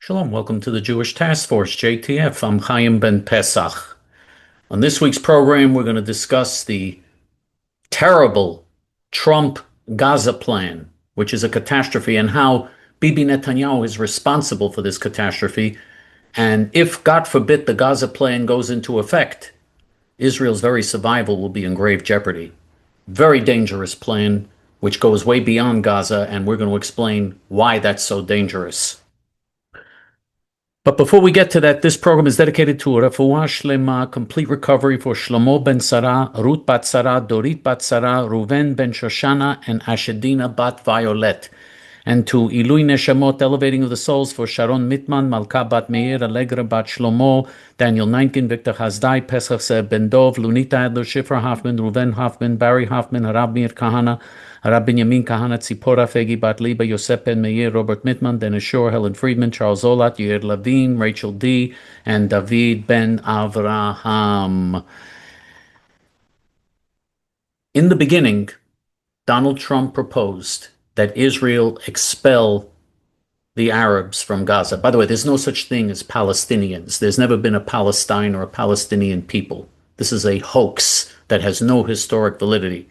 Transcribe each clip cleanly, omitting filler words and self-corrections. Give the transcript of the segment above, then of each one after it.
Shalom, welcome to the Jewish Task Force, J.T.F. I'm Chaim Ben Pesach. On this week's program, we're going to discuss the terrible Trump Gaza plan, which is a catastrophe, and how Bibi Netanyahu is responsible for this catastrophe. And if, God forbid, the Gaza plan goes into effect, Israel's very survival will be in grave jeopardy. Very dangerous plan, which goes way beyond Gaza, and we're going to explain why that's so dangerous. But before we get to that, this program is dedicated to Refuah Shlema, complete recovery for Shlomo ben Sarah, Ruth bat Sarah, Dorit bat Sarah, Reuven ben Shoshana, and Ashedina bat Violet. And to Ilui Neshamot, elevating of the souls for Sharon Mitman, Malka bat Meir, Allegra bat Shlomo, Daniel Neinkin, Victor Hazdai, Pesach Seh ben Dov, Lunita Adler, Shifra Hoffman, Reuven Hoffman, Barry Hoffman, Harab Meir Kahana, Harab Benjamin Kahana, Tzipora Fegi bat Liba, Yosef ben Meir, Robert Mitman, Dennis Shore, Helen Friedman, Charles Olat, Yair Levine, Rachel D., and David ben Avraham. In the beginning, Donald Trump proposed that Israel expel the Arabs from Gaza. By the way, there's no such thing as Palestinians. There's never been a Palestine or a Palestinian people. This is a hoax that has no historic validity.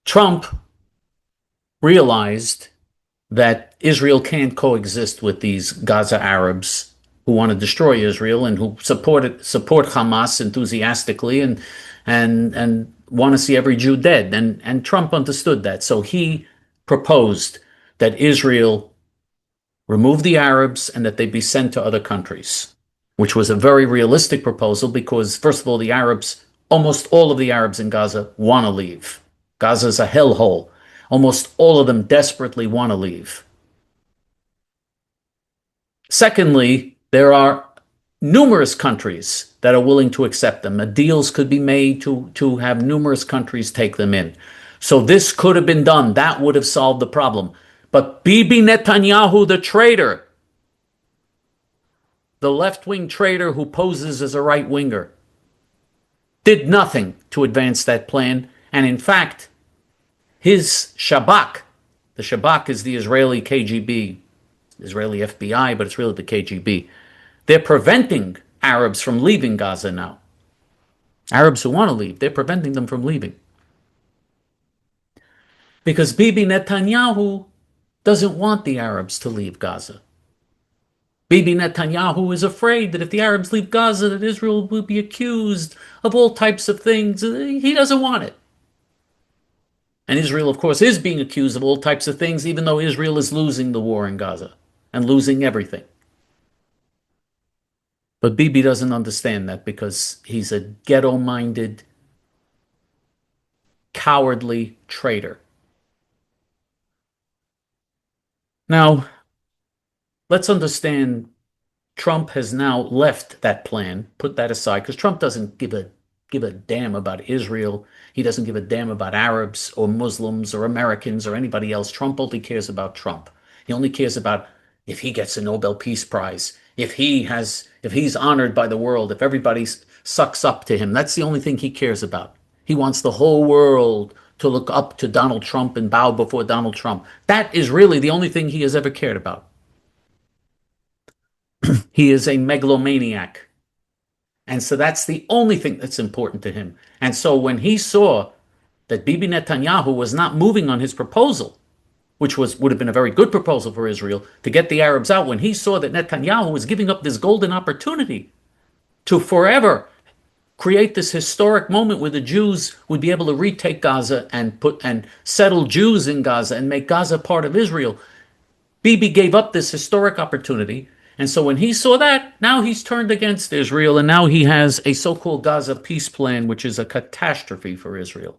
Trump realized that Israel can't coexist with these Gaza Arabs who want to destroy Israel and who support Hamas enthusiastically and want to see every Jew dead. And Trump understood that. So he proposed that Israel remove the Arabs and that they be sent to other countries, which was a very realistic proposal because, first of all, the Arabs, almost all of the Arabs in Gaza want to leave. Gaza is a hellhole. Almost all of them desperately want to leave. Secondly, there are numerous countries that are willing to accept them. Deals could be made to have numerous countries take them in. So this could have been done. That would have solved the problem. But Bibi Netanyahu, the traitor, the left-wing traitor who poses as a right-winger, did nothing to advance that plan. And in fact, his Shabak, the Shabak is the Israeli KGB, Israeli FBI, but it's really the KGB. They're preventing Arabs from leaving Gaza now. Arabs who want to leave, they're preventing them from leaving. Because Bibi Netanyahu doesn't want the Arabs to leave Gaza. Bibi Netanyahu is afraid that if the Arabs leave Gaza, that Israel will be accused of all types of things. He doesn't want it. And Israel, of course, is being accused of all types of things, even though Israel is losing the war in Gaza and losing everything. But Bibi doesn't understand that because he's a ghetto-minded, cowardly traitor. Now, let's understand Trump has now left that plan, put that aside, because Trump doesn't give a damn about Israel. He doesn't give a damn about Arabs or Muslims or Americans or anybody else. Trump only cares about Trump. He only cares about if he gets a Nobel Peace Prize, if he's honored by the world, if everybody sucks up to him. That's the only thing he cares about. He wants the whole world to look up to Donald Trump and bow before Donald Trump. That is really the only thing he has ever cared about. He is a megalomaniac. And so that's the only thing that's important to him. And so when he saw that Bibi Netanyahu was not moving on his proposal, which would have been a very good proposal for Israel to get the Arabs out, when he saw that Netanyahu was giving up this golden opportunity to forever create this historic moment where the Jews would be able to retake Gaza and settle Jews in Gaza and make Gaza part of Israel, Bibi gave up this historic opportunity. And so when he saw that, now he's turned against Israel, and now he has a so-called Gaza peace plan, which is a catastrophe for Israel.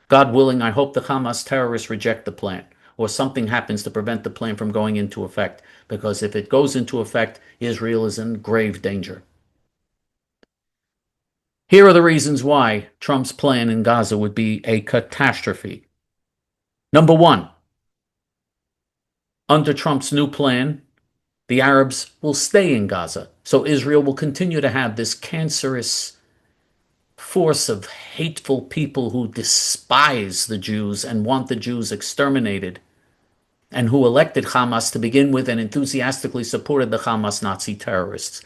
God willing, I hope the Hamas terrorists reject the plan, or something happens to prevent the plan from going into effect, because if it goes into effect, Israel is in grave danger. Here are the reasons why Trump's plan in Gaza would be a catastrophe. Number one, under Trump's new plan, the Arabs will stay in Gaza. So Israel will continue to have this cancerous force of hateful people who despise the Jews and want the Jews exterminated and who elected Hamas to begin with and enthusiastically supported the Hamas Nazi terrorists.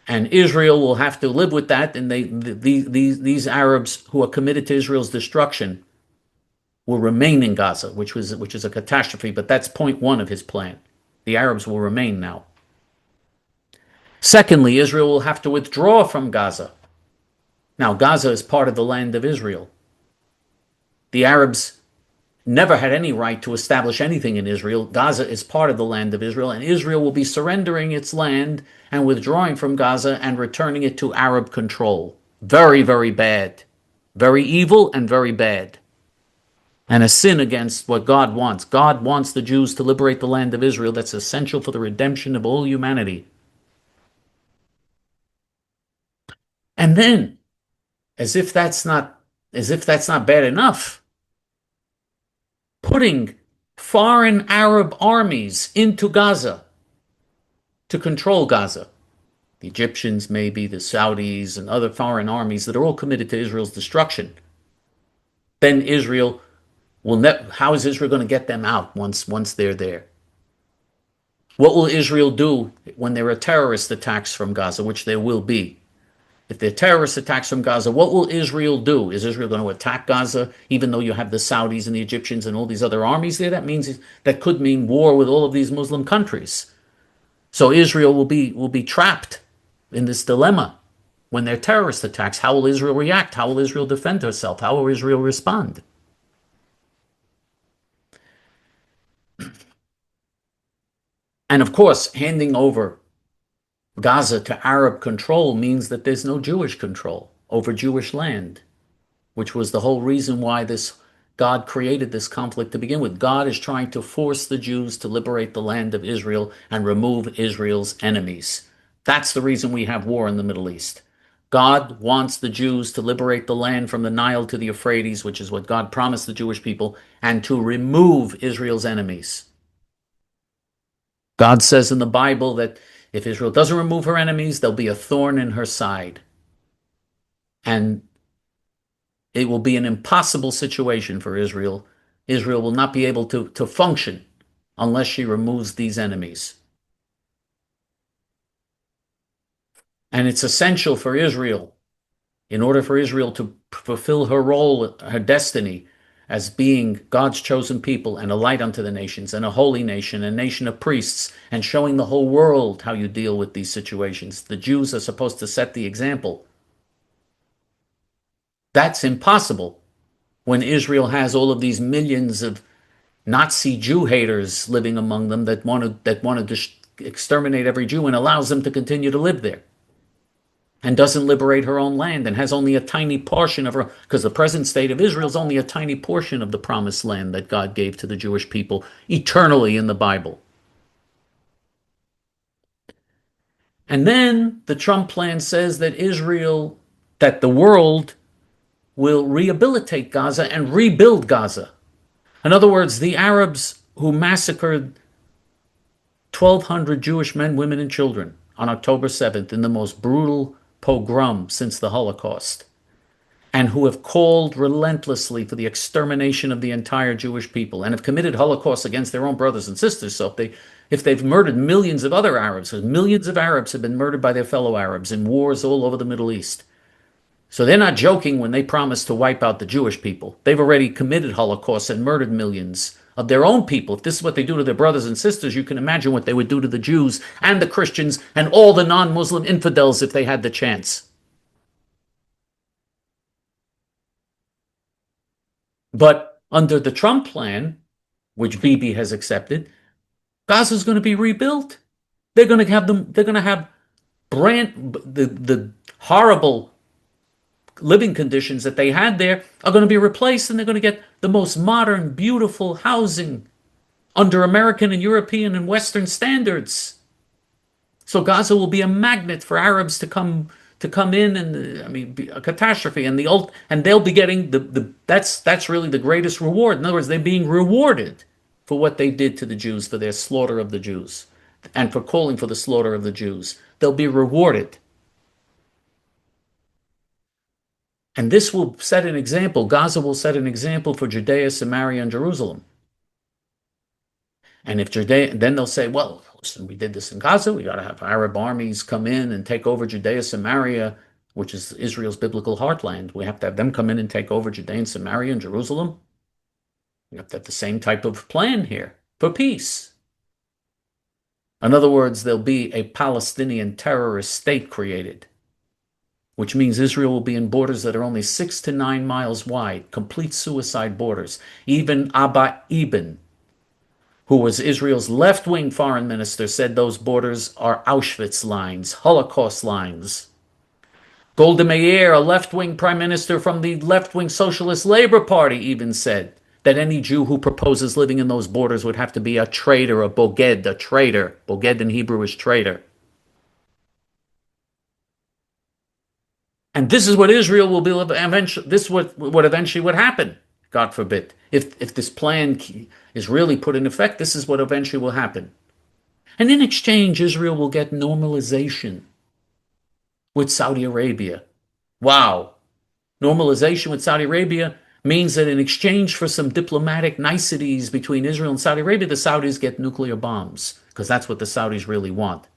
And Israel will have to live with that, and these Arabs who are committed to Israel's destruction will remain in Gaza, which is a catastrophe, but that's point one of his plan. The Arabs will remain now. Secondly, Israel will have to withdraw from Gaza. Now, Gaza is part of the land of Israel. The Arabs never had any right to establish anything in Israel. Gaza is part of the land of Israel, and Israel will be surrendering its land and withdrawing from Gaza and returning it to Arab control. Very, very bad. Very evil and very bad. And a sin against what God wants. God wants the Jews to liberate the land of Israel. That's essential for the redemption of all humanity. And then, as if that's not bad enough, putting foreign Arab armies into Gaza to control Gaza. The Egyptians, maybe the Saudis, and other foreign armies that are all committed to Israel's destruction. Then Israel will how is Israel going to get them out once they're there? What will Israel do when there are terrorist attacks from Gaza, which there will be? If there are terrorist attacks from Gaza, what will Israel do? Is Israel going to attack Gaza, even though you have the Saudis and the Egyptians and all these other armies there? That could mean war with all of these Muslim countries. So Israel will be trapped in this dilemma when there are terrorist attacks. How will Israel react? How will Israel defend herself? How will Israel respond? And of course, handing over Gaza to Arab control means that there's no Jewish control over Jewish land, which was the whole reason why God created this conflict to begin with. God is trying to force the Jews to liberate the land of Israel and remove Israel's enemies. That's the reason we have war in the Middle East. God wants the Jews to liberate the land from the Nile to the Euphrates, which is what God promised the Jewish people, and to remove Israel's enemies. God says in the Bible that if Israel doesn't remove her enemies, there'll be a thorn in her side. And it will be an impossible situation for Israel. Israel will not be able to function unless she removes these enemies. And it's essential for Israel, in order for Israel to fulfill her role, her destiny, as being God's chosen people and a light unto the nations and a holy nation, a nation of priests, and showing the whole world how you deal with these situations. The Jews are supposed to set the example. That's impossible when Israel has all of these millions of Nazi Jew haters living among them that want to exterminate every Jew and allows them to continue to live there, and doesn't liberate her own land and has only a tiny portion of her, because the present state of Israel is only a tiny portion of the promised land that God gave to the Jewish people eternally in the Bible. And then the Trump plan says that that the world will rehabilitate Gaza and rebuild Gaza. In other words, the Arabs who massacred 1,200 Jewish men, women, and children on October 7th in the most brutal pogrom since the Holocaust, and who have called relentlessly for the extermination of the entire Jewish people and have committed Holocaust against their own brothers and sisters. So if they've murdered millions of other Arabs, because millions of Arabs have been murdered by their fellow Arabs in wars all over the Middle East. So they're not joking when they promise to wipe out the Jewish people. They've already committed Holocaust and murdered millions of their own people. If this is what they do to their brothers and sisters, you can imagine what they would do to the Jews and the Christians and all the non-Muslim infidels if they had the chance. But under the Trump plan, which Bibi has accepted, Gaza is going to be rebuilt. They're going to have the horrible living conditions that they had there are going to be replaced, and they're going to get the most modern, beautiful housing under American and European and Western standards. So Gaza will be a magnet for Arabs to come in, and be a catastrophe. And they'll be getting that's really the greatest reward. In other words, they're being rewarded for what they did to the Jews, for their slaughter of the Jews, and for calling for the slaughter of the Jews. They'll be rewarded. And this will set an example. Gaza will set an example for Judea, Samaria, and Jerusalem. And if Judea, then they'll say, well, listen, we did this in Gaza. We got to have Arab armies come in and take over Judea, Samaria, which is Israel's biblical heartland. We have to have them come in and take over Judea and Samaria and Jerusalem. We have to have the same type of plan here for peace. In other words, there'll be a Palestinian terrorist state created, which means Israel will be in borders that are only 6 to 9 miles wide, complete suicide borders. Even Abba Eban, who was Israel's left-wing foreign minister, said those borders are Auschwitz lines, Holocaust lines. Golda Meir, a left-wing prime minister from the left-wing Socialist Labor Party, even said that any Jew who proposes living in those borders would have to be a traitor, a boged, a traitor. Boged in Hebrew is traitor. And this is what Israel will be eventually. This is what eventually would happen. God forbid. If this plan is really put in effect, this is what eventually will happen. And in exchange, Israel will get normalization with Saudi Arabia. Wow. Normalization with Saudi Arabia means that in exchange for some diplomatic niceties between Israel and Saudi Arabia, the Saudis get nuclear bombs, because that's what the Saudis really want.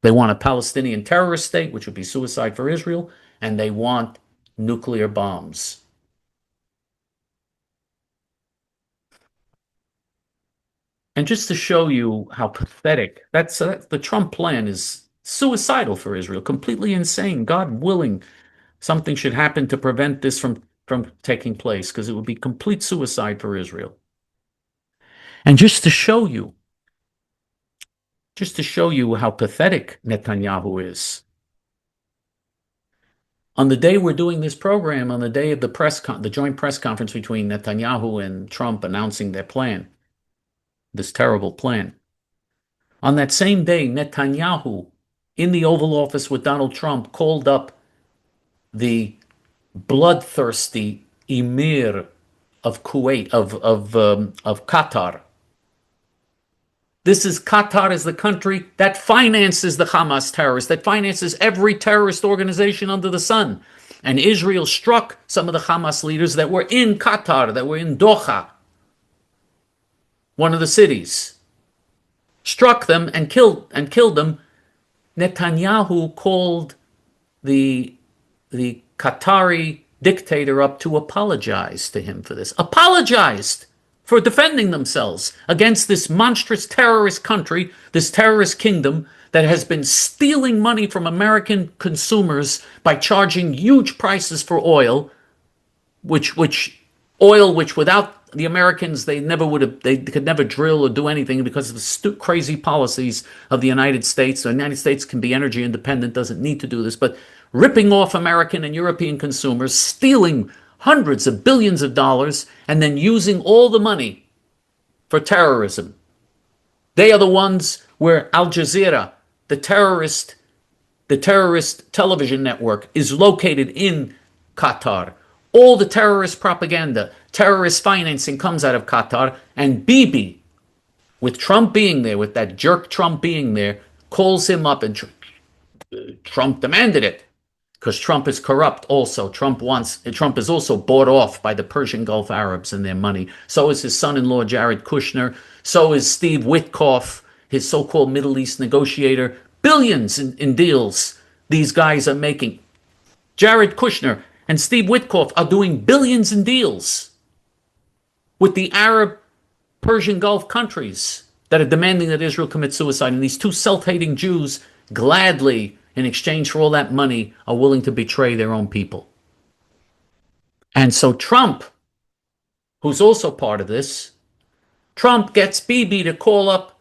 They want a Palestinian terrorist state, which would be suicide for Israel, and they want nuclear bombs. And just to show you how pathetic, that's the Trump plan is suicidal for Israel, completely insane. God willing, something should happen to prevent this from taking place, because it would be complete suicide for Israel. And just to show you how pathetic Netanyahu is, on the day we're doing this program, on the day of the joint press conference between Netanyahu and Trump announcing their plan, this terrible plan, on that same day, Netanyahu, in the Oval Office with Donald Trump, called up the bloodthirsty emir of Kuwait, of Qatar. Qatar is the country that finances the Hamas terrorists, that finances every terrorist organization under the sun. And Israel struck some of the Hamas leaders that were in Qatar, that were in Doha, one of the cities. Struck them and killed them. Netanyahu called the Qatari dictator up to apologize to him for this. Apologized for defending themselves against this monstrous terrorist country, this terrorist kingdom that has been stealing money from American consumers by charging huge prices for oil, which without the Americans they could never drill or do anything because of the crazy policies of the United States. The United States can be energy independent, doesn't need to do this, but ripping off American and European consumers, stealing hundreds of billions of dollars, and then using all the money for terrorism. They are the ones where Al Jazeera, the terrorist television network, is located in Qatar. All the terrorist propaganda, terrorist financing comes out of Qatar, and Bibi, with Trump being there, with that jerk Trump being there, calls him up, and Trump demanded it. Because Trump is corrupt also. Trump is also bought off by the Persian Gulf Arabs and their money. So is his son-in-law, Jared Kushner. So is Steve Witkoff, his so-called Middle East negotiator. Billions in deals these guys are making. Jared Kushner and Steve Witkoff are doing billions in deals with the Arab Persian Gulf countries that are demanding that Israel commit suicide. And these two self-hating Jews gladly, in exchange for all that money, are willing to betray their own people. And so Trump, who's also part of this, Trump gets Bibi to call up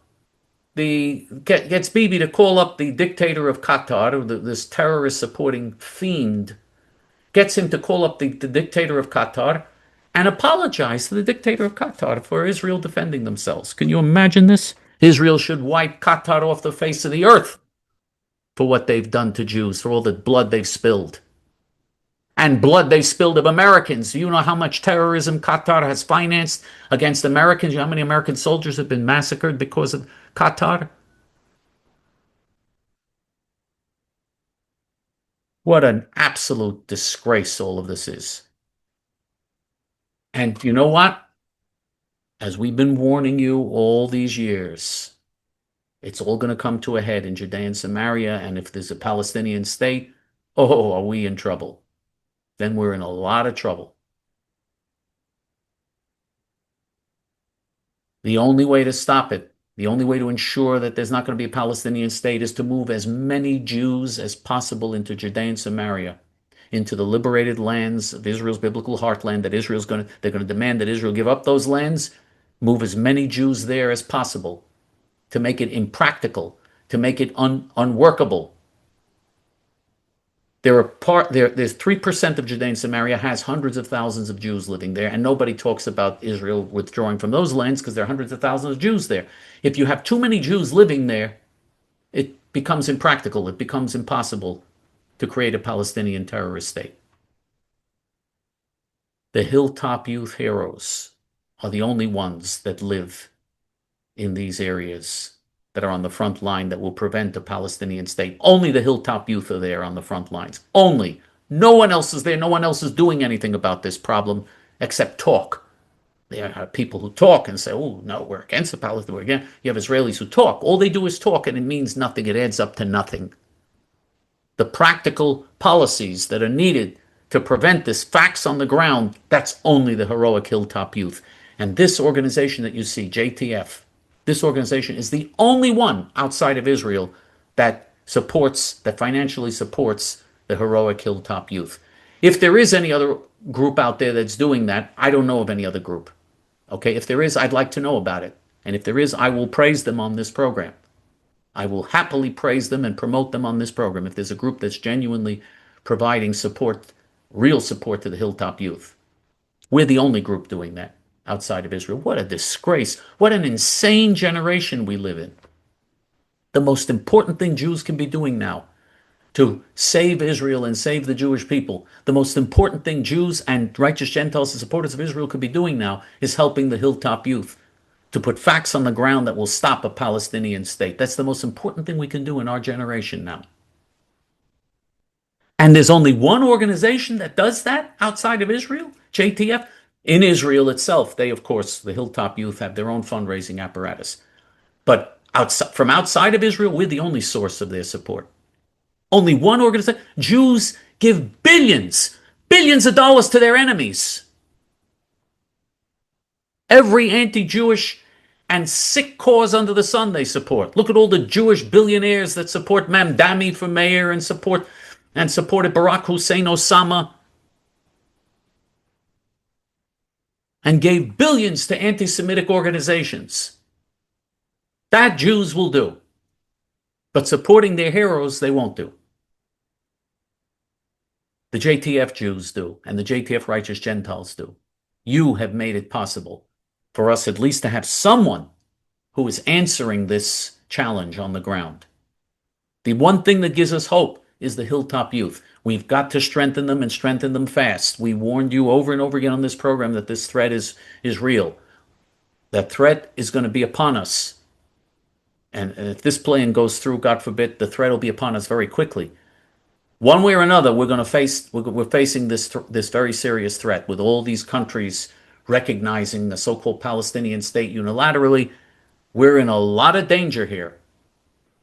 the dictator of Qatar, or this terrorist supporting fiend, gets him to call up the dictator of Qatar and apologize to the dictator of Qatar for Israel defending themselves. Can you imagine this? Israel should wipe Qatar off the face of the earth for what they've done to Jews, for all the blood they've spilled. And blood they've spilled of Americans. You know how much terrorism Qatar has financed against Americans? You know how many American soldiers have been massacred because of Qatar? What an absolute disgrace all of this is. And you know what? as we've been warning you all these years, it's all going to come to a head in Judea and Samaria. And if there's a Palestinian state, oh, are we in trouble? Then we're in a lot of trouble. The only way to stop it, the only way to ensure that there's not going to be a Palestinian state is to move as many Jews as possible into Judea and Samaria, into the liberated lands of Israel's biblical heartland that they're going to demand that Israel give up those lands, move as many Jews there as possible to make it impractical, to make it unworkable. There's 3% of Judea and Samaria has hundreds of thousands of Jews living there, and nobody talks about Israel withdrawing from those lands because there are hundreds of thousands of Jews there. If you have too many Jews living there, it becomes impractical. It becomes impossible to create a Palestinian terrorist state. The Hilltop Youth heroes are the only ones that live in these areas that are on the front line that will prevent a Palestinian state. Only the Hilltop Youth are there on the front lines. Only. No one else is there. No one else is doing anything about this problem except talk. There are people who talk and say, oh, no, we're against the Palestinians. You have Israelis who talk. All they do is talk, and it means nothing. It adds up to nothing. The practical policies that are needed to prevent this, facts on the ground, that's only the heroic Hilltop Youth. And this organization that you see, J.T.F., this organization is the only one outside of Israel that financially supports the heroic Hilltop Youth. If there is any other group out there that's doing that, I don't know of any other group. Okay, if there is, I'd like to know about it. And if there is, I will praise them on this program. I will happily praise them and promote them on this program if there's a group that's genuinely providing support, real support to the Hilltop Youth. We're the only group doing that outside of Israel. What a disgrace. What an insane generation we live in. The most important thing Jews can be doing now to save Israel and save the Jewish people, the most important thing Jews and righteous Gentiles and supporters of Israel could be doing now is helping the Hilltop Youth to put facts on the ground that will stop a Palestinian state. That's the most important thing we can do in our generation now. And there's only one organization that does that outside of Israel, J.T.F. In Israel itself, they, of course, the Hilltop Youth have their own fundraising apparatus. But from outside of Israel, we're the only source of their support. Only one organization. Jews give billions of dollars to their enemies. Every anti-Jewish and sick cause under the sun they support. Look at all the Jewish billionaires that support Mamdani for mayor and supported Barack Hussein Osama and gave billions to anti-Semitic organizations. That Jews will do. But supporting their heroes, they won't do. The J.T.F. Jews do, and the J.T.F. righteous Gentiles do. You have made it possible for us at least to have someone who is answering this challenge on the ground. The one thing that gives us hope is the Hilltop Youth. We've got to strengthen them and strengthen them fast. We warned you over and over again on this program that this threat is real. That threat is going to be upon us. And if this plan goes through, God forbid, the threat will be upon us very quickly. One way or another, we're facing this very serious threat with all these countries recognizing the so-called Palestinian state unilaterally. We're in a lot of danger here.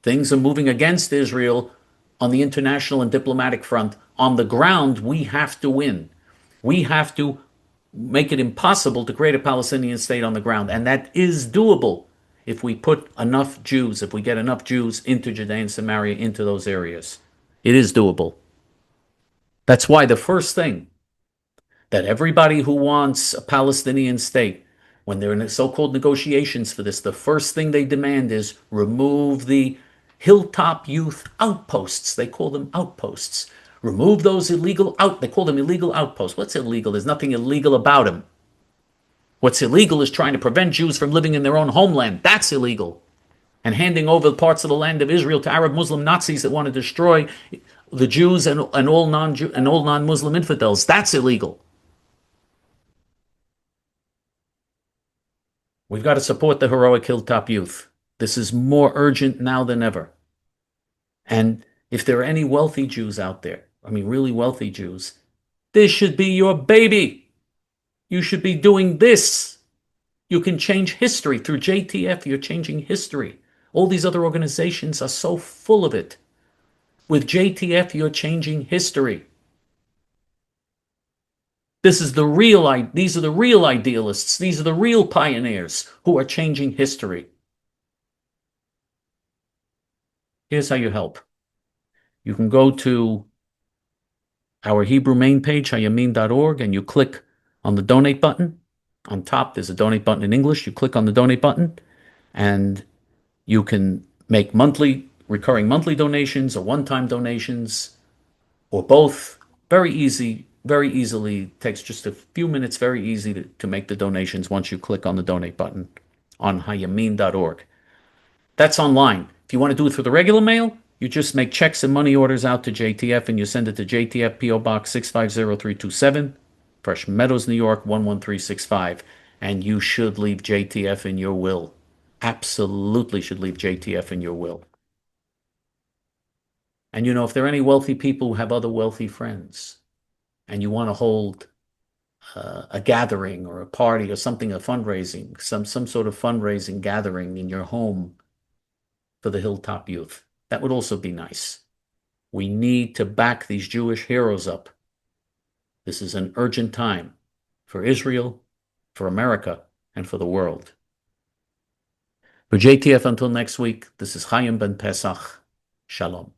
Things are moving against Israel on the international and diplomatic front. On the ground, we have to win. We have to make it impossible to create a Palestinian state on the ground. And that is doable if we put enough Jews, if we get enough Jews into Judea and Samaria, into those areas. It is doable. That's why the first thing that everybody who wants a Palestinian state, when they're in so-called negotiations for this, the first thing they demand is remove the Hilltop Youth outposts. They call them outposts. Remove those they call them illegal outposts. What's illegal? There's nothing illegal about them. What's illegal is trying to prevent Jews from living in their own homeland. That's illegal. And handing over parts of the land of Israel to Arab Muslim Nazis that want to destroy the Jews and all non-Muslim infidels. That's illegal. We've got to support the heroic Hilltop Youth. This is more urgent now than ever. And if there are any wealthy Jews out there, really wealthy Jews, this should be your baby. You should be doing this. You can change history. Through JTF, you're changing history. All these other organizations are so full of it. With JTF, you're changing history. These are the real idealists. These are the real pioneers who are changing history. Here's how you help. You can go to our Hebrew main page, hayamin.org, and you click on the donate button. On top, there's a donate button in English. You click on the donate button, and you can make recurring monthly donations or one-time donations, or both. Very easy, very easily. Takes just a few minutes, very easy to make the donations once you click on the donate button on hayamin.org. That's online. If you want to do it through the regular mail, you just make checks and money orders out to JTF and you send it to JTF PO Box 650327, Fresh Meadows, New York 11365. And you should leave JTF in your will. Absolutely should leave JTF in your will. And if there are any wealthy people who have other wealthy friends and you want to hold a gathering or a party or something, a fundraising, some sort of fundraising gathering in your home for the Hilltop youth, that would also be nice. We need to back these Jewish heroes up. This is an urgent time for Israel, for America, and for the world. For JTF, until next week, this is Chaim Ben Pesach. Shalom.